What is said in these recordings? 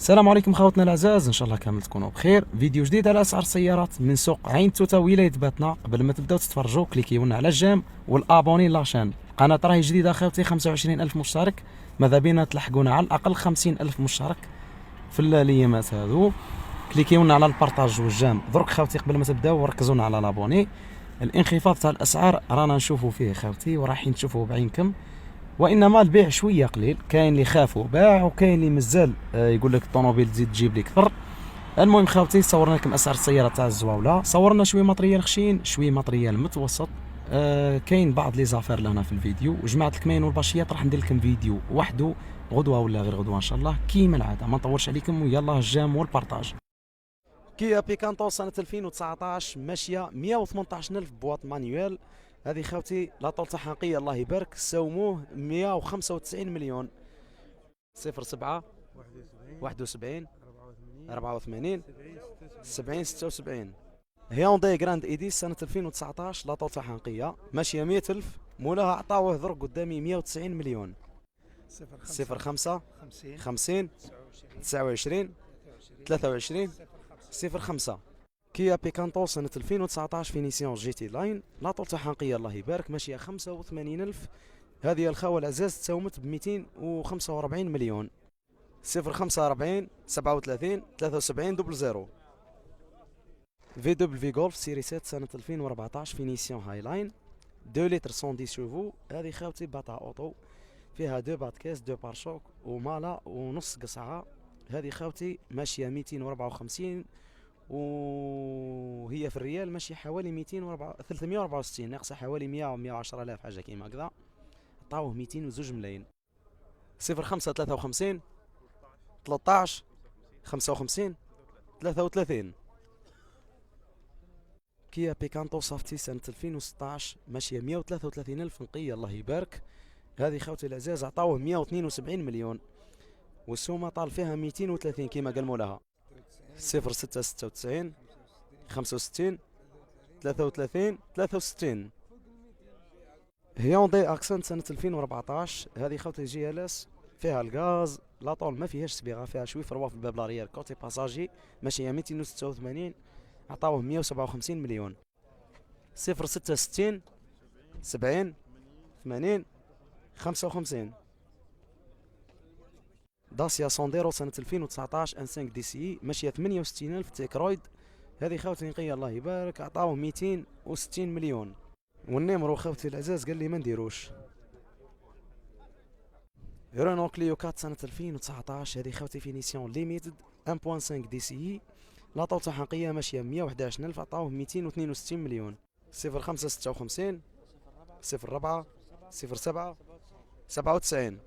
السلام عليكم خوتنا الاعزاء، ان شاء الله كامل تكونوا بخير. فيديو جديد على اسعار السيارات من سوق عين توتا ولايه باتنا. قبل ما تبداو تتفرجوا كليكيو لنا على الجيم والابوني لاشين. القناه راهي جديده اخوتي، 25000 مشترك، ماذا بينا تلحقونا على الاقل 50000 مشترك في الايامات هذو. كليكيو لنا على البارطاج والجيم درك خوتي قبل ما تبداو، وركزونا على الابوني. الانخفاض تاع الاسعار رانا نشوفوا فيه خوتي ورايحين تشوفوا بعينكم، وانما البيع شويه قليل. كاين اللي خافوا باع وكاين اللي مازال يقول لك الطوموبيل تزيد تجيب لي كثر. المهم خاوتي صورنا لكم اسعار السياره تاع الزواوله، صورنا شويه ماتريال خشين شويه ماتريال متوسط. كاين بعض لي زافير لهنا في الفيديو، وجماعه الكمين والباشيات راح ندير لكم فيديو وحده غدوه ولا غير غدوه ان شاء الله كيما العاده. ما نطولش عليكم ويلا الجام والبارطاج. كيا بيكانتو سنه 2019 ماشيه 118000 بواط مانيوال. هذه خاوتي لا طول تاعها نقيه الله يبارك، سوموه 195 مليون. 07 71 84 70 76. هيونداي جراند ايديس سنة 2019 لا طول تاعها نقية، ماشية 100,000، مولاها عطاوه درك قدامي 190 مليون. 05 50 29 23 05. كيا بيكانتو سنة 2019 فينيسيون جي تي لاين لا طول تاعها نقية الله يبارك، ماشية 85,000. هذه الخاوة العزاز تساومت ب 245 مليون. 045 37 73 00. في دبل في جولف سيري 7 سنة 2014 فينيسيون هاي لاين 2 لتر 110 شوفو. هذه خاوتي باطا اوتو، فيها دو بات كيس دو بارشوك ومالا ونص قصعة. هذه خاوتي ماشية 254، وهي في الريال ماشية حوالي 364، ناقصة حوالي 100 و 110 آلاف حاجة كيما هكذا. عطاوه 202 ملايين. 05 53 13 55 33. كيا بيكانتو صافتي سنة 2016 ماشية 133 ألف نقية الله يبارك. هذه خوتي العزاز عطاوه 172 مليون، والسومة طال فيها 230 كيما قال مولاها. 06 96 65 33 63. هيونداي اكسنت سنة 2014. هذه خوتي جي ال اس، فيها الغاز لا طول ما فيهاش صبيغه، فيها شويه فروه في الباب لاريير كوتي باساجي، ماشيه 286، عطاوه 157 مليون. 066 70 80 55. داسيا سونديرو سنة 2019 ان 5 دي سي ماشيه 68,000 تيكرويد. هذه خوتي نقيه الله يبارك، عطاوه 260 مليون. والنمرو خوتي العزاز قال لي ما نديروش. رونو كليو 4 سنة 2019 هذه خوتي فينيسيون ليميتد 1.5 دي سي لا طول تاعها نقية ماشية 111,000، عطاوه 262 مليون. 05 56 04 07 97.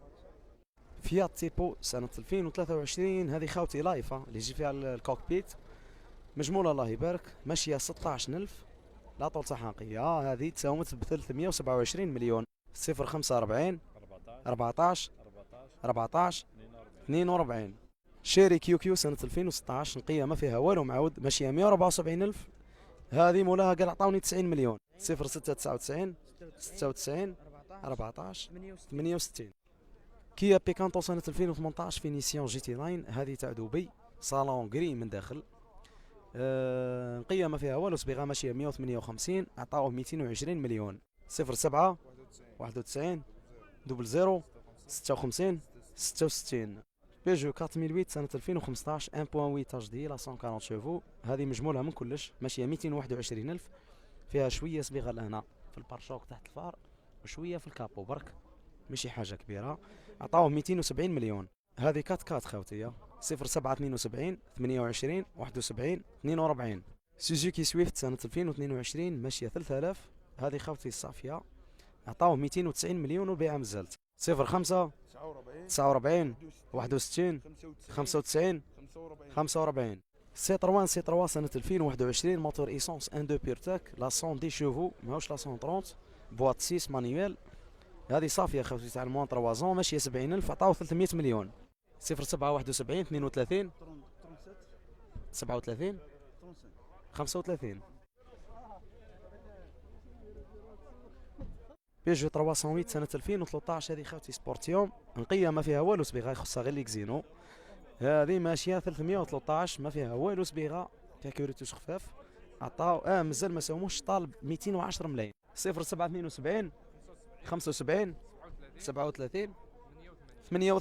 فيات تيبو سنة 2023 هذه خاوتي لايفة اللي يجي فيها الكوكبيت، مجمولة الله يبارك، ماشية 16,000، لا طول تاعها نقية. هذه تساومت ب 327 مليون. 045 14 14 42. شيري كيو كيو سنة 2016 نقية ما فيها والو معود، ماشية 174,000. هذه مولاها قال عطاوني 90 مليون. 06 99 96 14 68. كيا بيكانتو سنة 2018 فينيسيون جي تي لاين، هذه تاع دبي، صالون غري من داخل، نقية ما فيها والو، صبيغة ماشية 158، عطاوه 220 مليون. 07 91 00 56 66. بيجو 4008 سنة 2015 1.8 اتش دي لا 140 شوفو. هذه مجمولها من كلش ماشية 221,000، فيها شوية صبيغة لهنا في البارشوك تحت الفار وشوية في الكابو برك، ماشي حاجة كبيرة. عطاوه 270 مليون. هذه كات خوتي 0772 28 71 42. سوزوكي سويفت سنة 2022 ماشية 3000. هذه خوتي الصافية، عطاوه 290 مليون وبيعها مازالت. 05 49 61 95 45. سيتروان سنة 2021 موتور ايسونس 1.2 بيرتاك لا 110 شوفو ماهوش لا 130، بواط 6 مانيوال. هذه صافية خوتي تاع الموان 3 ماشية 70,000، عطاوه 300 مليون. 07 71 32 37 35. بيجو 308 سنة 2013 هذه خوتي سبورتيوم، نقية ما فيها والو، صبيغة يخصها غير ليكزينو، هذه ماشيه 313 ما فيها والو، صبيغه فيها كوريتوش خفاف. عطاو مازال ما ساوموش، طالب 210 ملايين. 0772 75 37 88